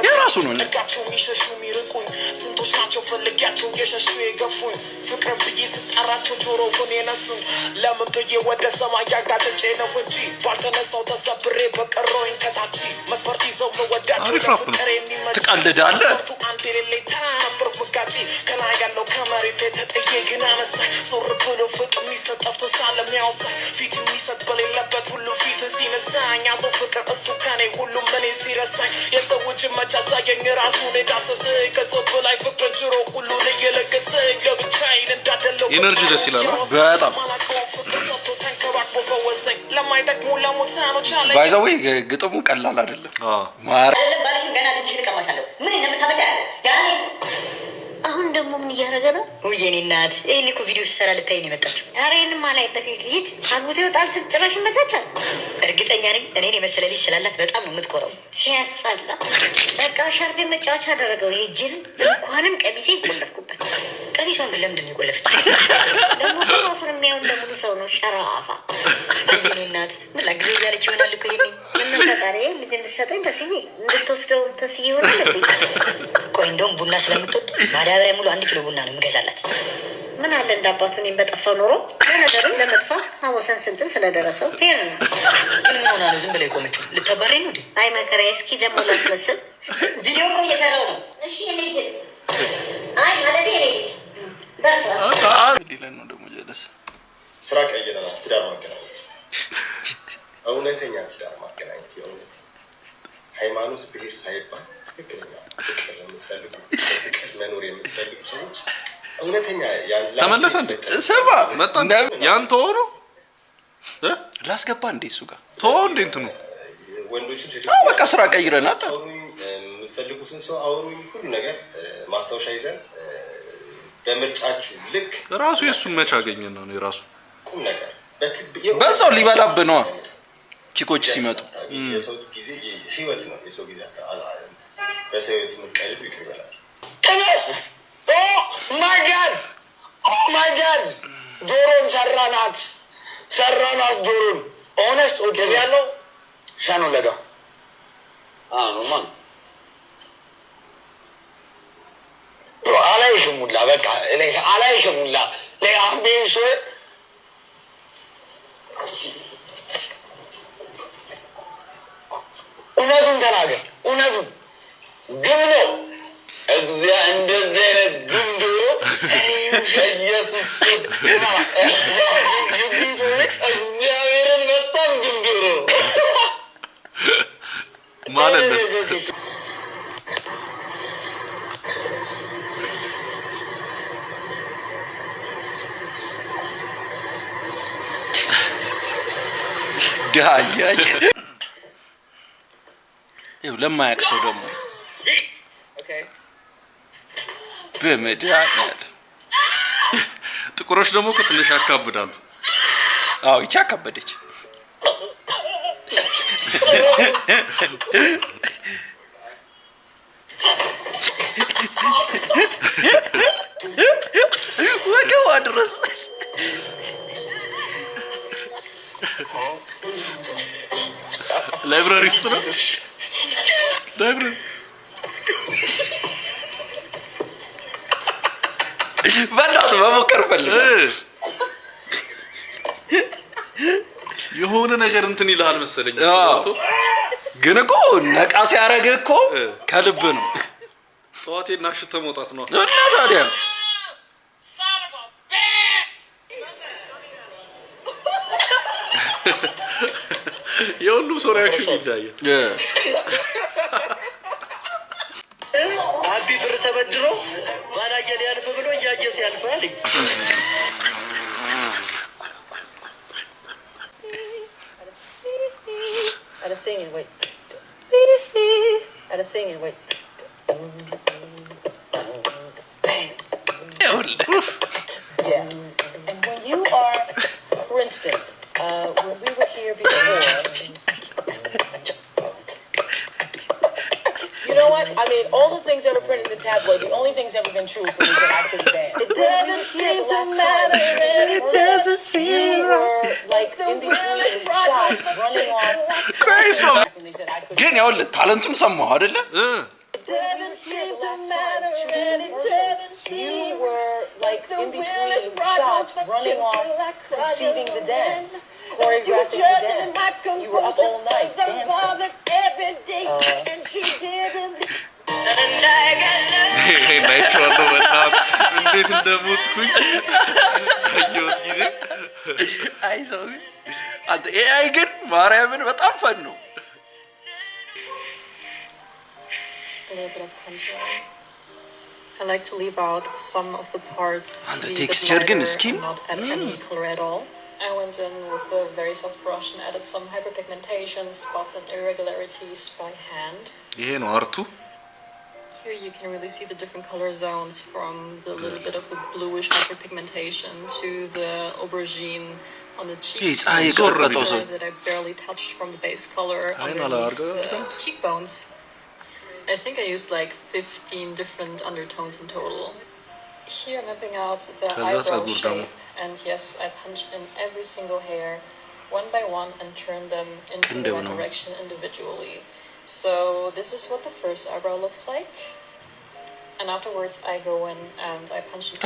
የራሱ ነው ልቃቸው የሚሸሹ የሚርቁኝ ስንቶች ናቸው ፈልጊያቸው የሸሹ የገፉኝ ፍቅርን ብዬ ስጠራቸው ጆሮ ሆን የነሱኝ ለምን ብዬ ወደ ሰማይ ያጋጠጬ ነው እንጂ ባልተነሳው ተሰብሬ በቀረውኝ ከታች መስፈርት ይዘው መወዳቸው ለፍቅር ትቀልዳለህ አንድ የሌለኝ ተራ ነበር መጋጭ ከላይ ያለው ከመሬት የተጠየ ግን አነሳኝ ዞር ብሎ ፍቅር የሚሰጥ ጠፍቶ ሳለ የሚያወሳኝ ፊት የሚሰጥ በሌለበት ሁሉ ፊት ሲነሳኝ ያዘው ፍቅር እሱ ከኔ ሁሉም እኔ ሲረሳኝ የሰው እጅ መቻሳየኝ ራሱን የዳሰሰኝ ከሰው በላይ ፍቅርን ችሮ ሁሉን እየለገሰኝ ለብቻዬን እንዳደለው ኢነርጂ ደስ ይላል በጣም ፈወሰኝ ለማይጠቅሙ ለሙታኖች አለ ባይዘው ግጥሙ ቀላል አይደለም ማር ባልሽን ገና ልጅሽን እቀማሻለሁ ምን እንደምታመጪ ያለ ያኔ አሁን ደግሞ ምን እያደረገ ነው? የኔ እናት ይሄን እኮ ቪዲዮ ሲሰራ ልታይ ነው የመጣችው። ኧረ ይሄንም አላይበት ልጅ አግብቶ ይወጣል ስትጭራሽ ይመቻቻል። እርግጠኛ ነኝ እኔን የመሰለ ልጅ ስላላት በጣም ነው የምትኮረው። ሲያስጠላ በቃ ሻርቤ መጫወቻ አደረገው። ይሄ ጅል እንኳንም ቀሚሴ ቆለፍኩበት። ቀሚሷን ግን ለምንድን ነው የቆለፈችው? ደግሞ ራሱን የሚያየው እንደሙሉ ሰው ነው ሸራፋ። የኔ እናት ምን ላግዘው እያለች ይሆናል እኮ ይሄኔ ምን ፈጣሪ ልጅ እንድትሰጠኝ ተስዬ እንድትወስደው ተስዬ ይሆናል እንዴ? ቆይ እንደውም ቡና ስለምትወድ ማዳበሪያ ሙሉ 1 ኪሎ ቡና ነው የምገዛላት። ምን አለ እንዳባቱ እኔም በጠፋው ኖሮ ለነገሩ ለመጥፋት አወሰን ስንትን ስለደረሰው ፌር ነው። ምን ሆና ነው ዝም ብላ የቆመችው? ልታባረኝ ነው እንዴ? አይ መከራ እስኪ ደግሞ ላስመስል ቪዲዮ እኮ እየሰራው ነው። እሺ እኔ ልጅ አይ ማለት እኔ ልጅ ዲለን ነው ደግሞ ጀለስ ስራ ቀይረናል። ትዳር ማገናኘት እውነተኛ ትዳር ማገናኘት የእውነት ሃይማኖት ብሄር ሳይባል ትክክለኛ ፍቅር የምትፈልጉ ፍቅር መኖር የምትፈልጉ ሰዎች እውነተኛ ተመለሰ እንዴ ሰባ መጣ ያንተ ሆኖ ላስገባ እንዴ እሱ ጋር ተው እንዴ እንትኑ ወንዶችም ሴቶች በቃ ስራ ቀይረናል። የምትፈልጉትን ሰው አውሩኝ ሁሉ ነገር ማስታወሻ ይዘን በምርጫችሁ ልክ ራሱ የእሱን መች አገኘን ነው የራሱ ቁም ነገር በዛው ሊበላብህ ነዋ ቺኮች ሲመጡ የሰው ጊዜ ህይወት ነው። የሰው ጊዜ በሰው ህይወት የምትቀልዱ ይቅር ይበላችሁ። ቅንስ ማይ ጋድ ዶሮን ሰራናት ዶሮን ኦነስት ኦኬ ያለው ሻኖ ለጋ ማን አላይሽሙላ በቃ አላይሽሙላ ለአምቤን ሾ እግዚአብሔርን በጣም ግንብሮ ማለት ነው። ዳያ ይኸው ለማያውቅ ሰው ደግሞ በመድኃኒዓለም ጥቁሮች ደግሞ ትንሽ ያካብዳሉ። አዎ ይቻ አካበደች። ወገቧ ድረስ ላይብራሪስት ነው። ላይብራሪ በእናትህ መሞከር ፈልግ የሆነ ነገር እንትን ይልሃል መሰለኝ። ግን እኮ ነቃ ሲያደርግህ እኮ ከልብ ነው። ጠዋቴና ሽተ መውጣት ነው እና ታዲያ የሁሉም ሰው ሪያክሽን ይለያያል። አቢ ብር ተበድሮ ባላየ ሊያልፍ ብሎ እያየ ሲያልፍ አለኝ። For instance, when we were here before, you know what? I mean, all the things that were printed in the tabloid, the only things that have been true for me that I couldn't dance. It doesn't seem to matter, and it doesn't seem right. Like in these shots running off. Crazy. ግን ያውልህ ታለንቱን ሰማሁ አይደለ? Doesn't seem to matter, and it doesn't seem you were like in between shots running off, conceiving the dance, choreographing the dance. You were up all night dancing. And she didn't. ናይቸዋለሁ በጣም እንዴት እንደሞትኩኝ አየሁት ጊዜ። አይ ሰው አንተ ኤአይ ግን ማርያምን በጣም ፈን ነው። A little bit of contour. I like to leave out some of the parts And the to be a bit texture again, lighter skin? and not add any color at all. I went in with a very soft brush and added some hyperpigmentation, spots and irregularities by hand. ይሄ ነው አርቱ። Here you can really see the different color zones from the little bit of a bluish hyperpigmentation to the aubergine on the cheeks that I barely touched from the base color underneath the cheekbones. I think I used like 15 different undertones in total. Here I'm mapping out the eyebrow shape, and yes, I punch in every single hair one by one and turn them into the right direction individually. So this is what the first eyebrow looks like. And afterwards I go in and I punch in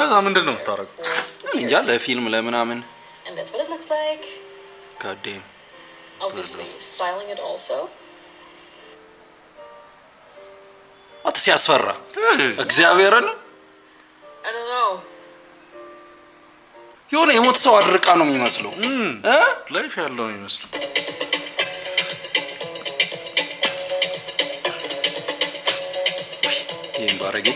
ለፊልም ለምናምን and that's what it looks like. God damn. Obviously styling it also. አት ሲያስፈራ እግዚአብሔርን I don't know. የሆነ የሞት ሰው አድርቃ ነው የሚመስለው ላይፍ ያለው የሚመስለው። ይሄን ባረጌ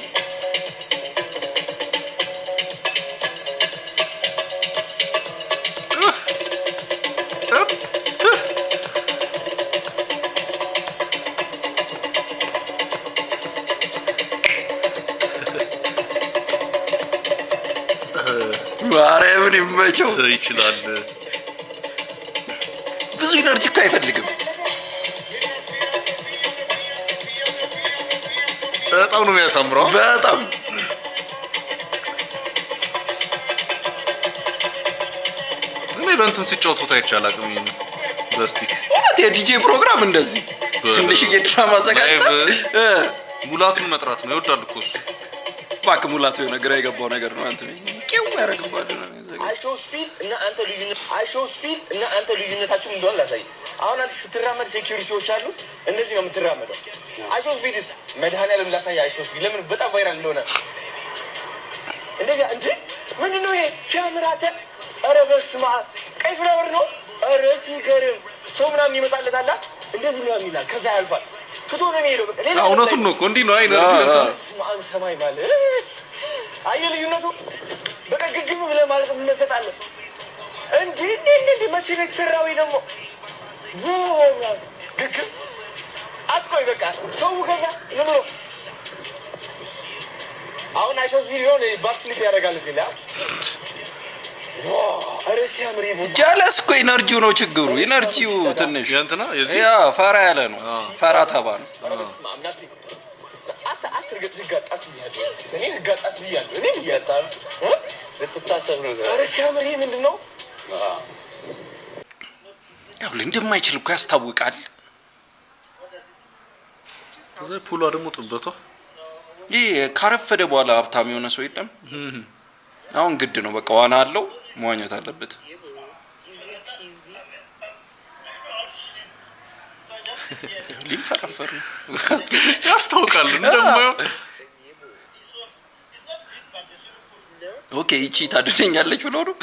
ማርያምን ይመቸው ይችላል። ብዙ ኢነርጂ እኮ አይፈልግም። በጣም ነው የሚያሳምረው። በጣም እኔ በእንትን ሲጫወቱት አይቻላል። በስቲክ እውነት የዲጄ ፕሮግራም እንደዚህ ትንሽ የድራማ ዘጋጅታ ሙላቱን መጥራት ነው ይወዳል እኮ እሱ። እባክህ ሙላቱ የሆነ ግራ የገባው ነገር ነው። አንተ ቄው ያደርግባል ነው አይሾው ስፒድ እና አንተ ልዩነታችሁ እንደሆነ ላሳይ። አሁን አንተ ስትራመድ ሴኩሪቲዎች አሉ፣ እንደዚህ ነው የምትራመደው። አይሾው ስፒድስ መድኃኒዓለም ላሳይ። አይሾው ስፒድ ለምን በጣም ቫይራል እንደሆነ እንደዚህ እንዴ! ምንድነው ይሄ? ሲያምራተ ኧረ በስመ አብ ቀይ ፍላወር ነው። ኧረ ሲገርም ሰው ምናምን ይመጣለታል እንደዚህ ነው የሚላል። ከዛ ያልፋል ትቶ ነው የሚሄደው። በቃ ሌላ እውነቱን ነው እኮ እንዲህ ነው አይነቱ በስመ አብ ሰማይ ማለት አየህ ልዩነቱ። በቃ ግግም ብለህ ማለት እንመሰጣለን። እንዴ መቼ ነው የተሰራው ደግሞ ግግም አትቆይ በቃ ሰው ከዛ ዝም ብሎ አሁን አይሶስ ቪዲዮን ባክፍሊፕ ያደርጋል እዚህ ላይ ኧረ ሲያምር ጀለስ እኮ ኢነርጂው ነው ችግሩ። ኢነርጂው ትንሽ ያ ፈራ ያለ ነው። ፈራ ተባ ነው። አትርገጥ ህጋጣስ ብያለሁ እኔ ህጋጣስ ብያለሁ እኔ ብያለሁ ልትታሰብ ነው። ኧረ ሲያምር ይሄ ምንድን ነው? ያው እንደማይችል እኮ ያስታውቃል። ከዛ ፑሏ ደግሞ ጥበቷ ይሄ ካረፈደ በኋላ ሀብታም የሆነ ሰው የለም። አሁን ግድ ነው በቃ ዋና አለው መዋኘት አለበት። ሊፈረፈር ያስታውቃል እንደማየው። ኦኬ እቺ ታድነኛለች ብሎ ነው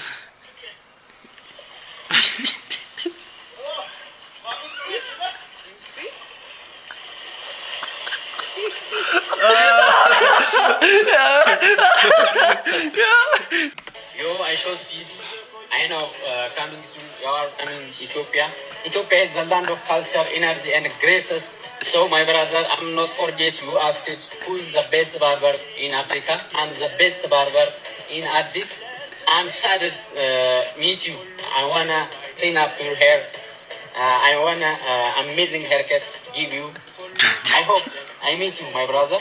Yo, I show speed. I know coming soon. You are coming Ethiopia. Ethiopia is the land of culture, energy, and greatest. So, my brother, I'm not forget you asked who's the best barber in Africa. I'm the best barber in Addis. I'm excited meet you. I wanna clean up your hair. I wanna amazing haircut give you. I hope I meet you, my brother.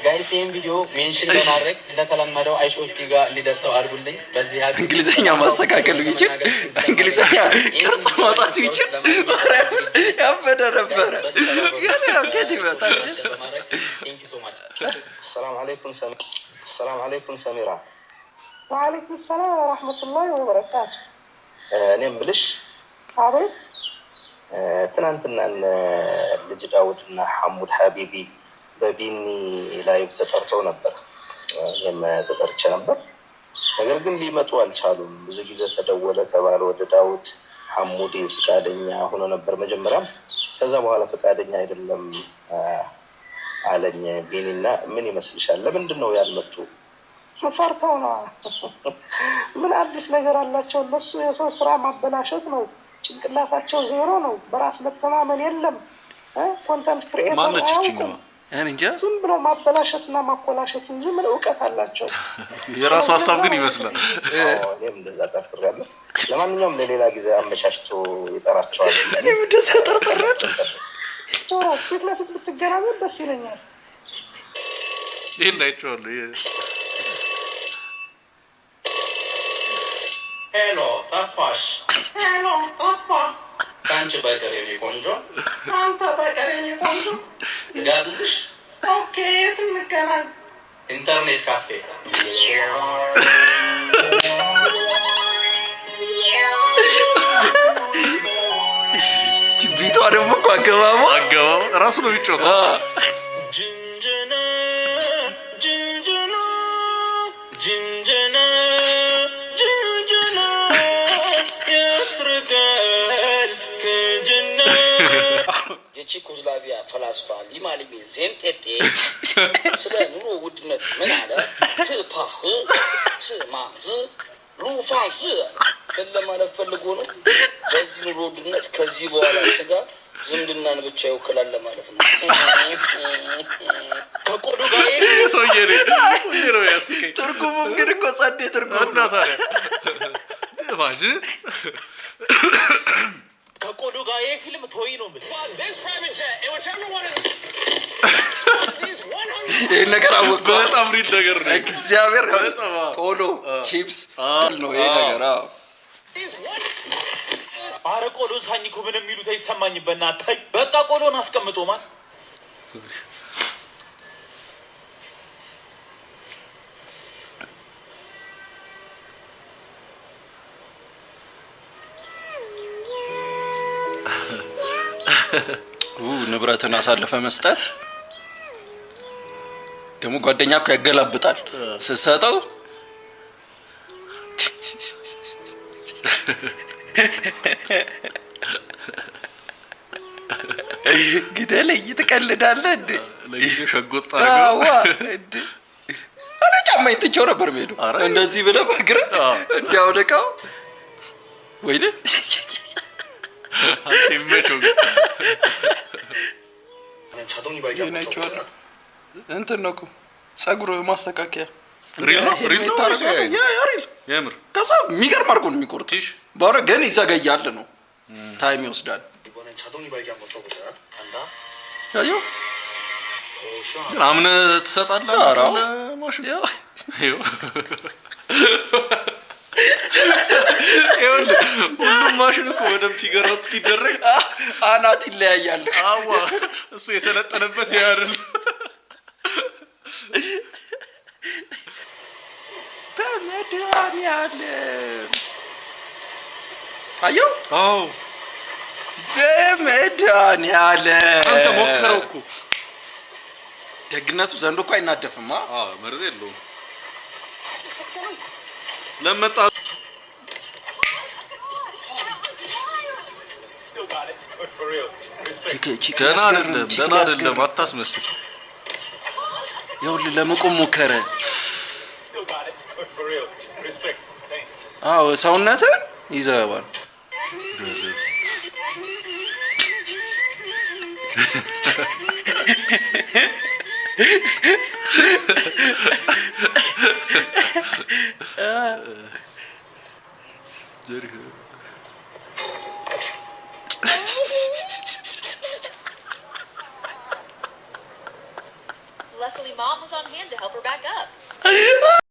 ጋይስ ይሄን ቪዲዮ ሜንሽን በማድረግ ስለተለመደው አይሾስቲ ጋር እንዲደርሰው አድርጉልኝ። በዚህ ሀገር እንግሊዘኛ ማስተካከል ቢችል እንግሊዘኛ ቅርጽ ማውጣት ቢችል ያበደ ነበረ። ግን ያው ከት ይመጣል። ሰላም አለይኩም ሰሚራ። ወአለይኩም ሰላም ወራህመቱላሂ ወበረካቱ። እኔም ብልሽ አቤት። ትናንትና ልጅ ዳውድና ሐሙድ ሀቢቢ በቢኒ ላይቭ ተጠርተው ነበር። እኔም ተጠርቼ ነበር። ነገር ግን ሊመጡ አልቻሉም። ብዙ ጊዜ ተደወለ ተባለ ወደ ዳውድ። ሐሙድ ፍቃደኛ ሆኖ ነበር መጀመሪያም፣ ከዛ በኋላ ፍቃደኛ አይደለም አለኝ ቢኒና። ምን ይመስልሻል? ለምንድን ነው ያልመጡ? ፈርተው ነው። ምን አዲስ ነገር አላቸው እነሱ? የሰው ስራ ማበላሸት ነው። ጭንቅላታቸው ዜሮ ነው። በራስ መተማመን የለም። ኮንተንት ክሪኤተር አያውቁም። ዝም ብሎ ማበላሸትና ማኮላሸት እንጂ ምን እውቀት አላቸው? የራሱ ሀሳብ ግን ይመስላል። እኔም እንደዛ ጠርጥሬያለሁ። ለማንኛውም ለሌላ ጊዜ አመቻችቶ ይጠራቸዋል። እኔም እንደዛ ጠርጥሬያለሁ። ቶሎ ፊት ለፊት ብትገናኙ ደስ ይለኛል። ይሄን አይቼዋለሁ። ሄሎ ጠፋሽ? ሄሎ ጠፋ። ከአንቺ በቀር የኔ ቆንጆ፣ አንተ በቀር የኔ ቆንጆ። ጋብዝሽ? ኦኬ፣ የት እንገናኝ? ኢንተርኔት ካፌ። ቢቷ ደግሞ እኮ አገባቡ ራሱ ነው የሚጫወተው። የቼኮስላቪያ ፈላስፋ ሊማሊሜ ዜምጤጤ ስለ ኑሮ ውድነት ምን አለ? ትፓህ ትማዝ ሉፋንስ ለማለት ፈልጎ ነው። በዚህ ኑሮ ውድነት ከዚህ በኋላ ስጋ ዝምድናን ብቻ ይወክላል ማለት ነው። ከቆዱ ጋር ሰውዬ ሁሌ ነው ያስቀኝ። ትርጉሙም ግን እኮ ጸዴ ትርጉም እና ታዲያ ባጅ ከቆዱ ጋር ይሄ ፊልም ቶይ ነው ምን ይሄን ነገር አወቀ። በጣም ሪድ ነገር ነው። እግዚአብሔር ቆሎ ቺፕስ ነው ይሄ ነገር። አረ ቆሎ ሳኝኩ ምን የሚሉት አይሰማኝ። በእናትህ በቃ ቆሎን አስቀምጦ ማን ንብረትን አሳልፈ መስጠት ደግሞ ጓደኛ እኮ ያገላብጣል ስትሰጠው። ግደለኝ ትቀልዳለህ እንዴ? ለጊዜው ሸጎጥ አዎ እንዴ አረ ጫማዬን ትቼው ነበር የምሄደው። እንደዚህ ብለህ በእግርህ እንዲያውልቀው ወይኔ ይመቸው እንትን ነው እኮ ፀጉር ማስተካከያ ሪል የምር ከዛ የሚገርም አድርጎ ነው የሚቆርጥሽ። ባረ ግን ይዘገያል ነው ታይም ይወስዳል። አዮ ግን አምነህ ትሰጣለህ ለማሽን ሁሉም ማሽን እኮ በደንብ ፊገር አውት እስኪደረግ አናት ይለያያል። አዋ እሱ የሰለጠነበት ያርል በመድኃኒዓለም አየው። አዎ በመድኃኒዓለም አንተ ሞከረው እኮ ደግነቱ ዘንድ እኮ አይናደፍማ። አዎ መርዝ የለውም። ለመጣ ገና አይደለም አታስመስል። ይኸውልህ ለመቆም ሞከረ። አዎ ሰውነትን ይዘባል። Luckily, Mom was on hand to help her back up.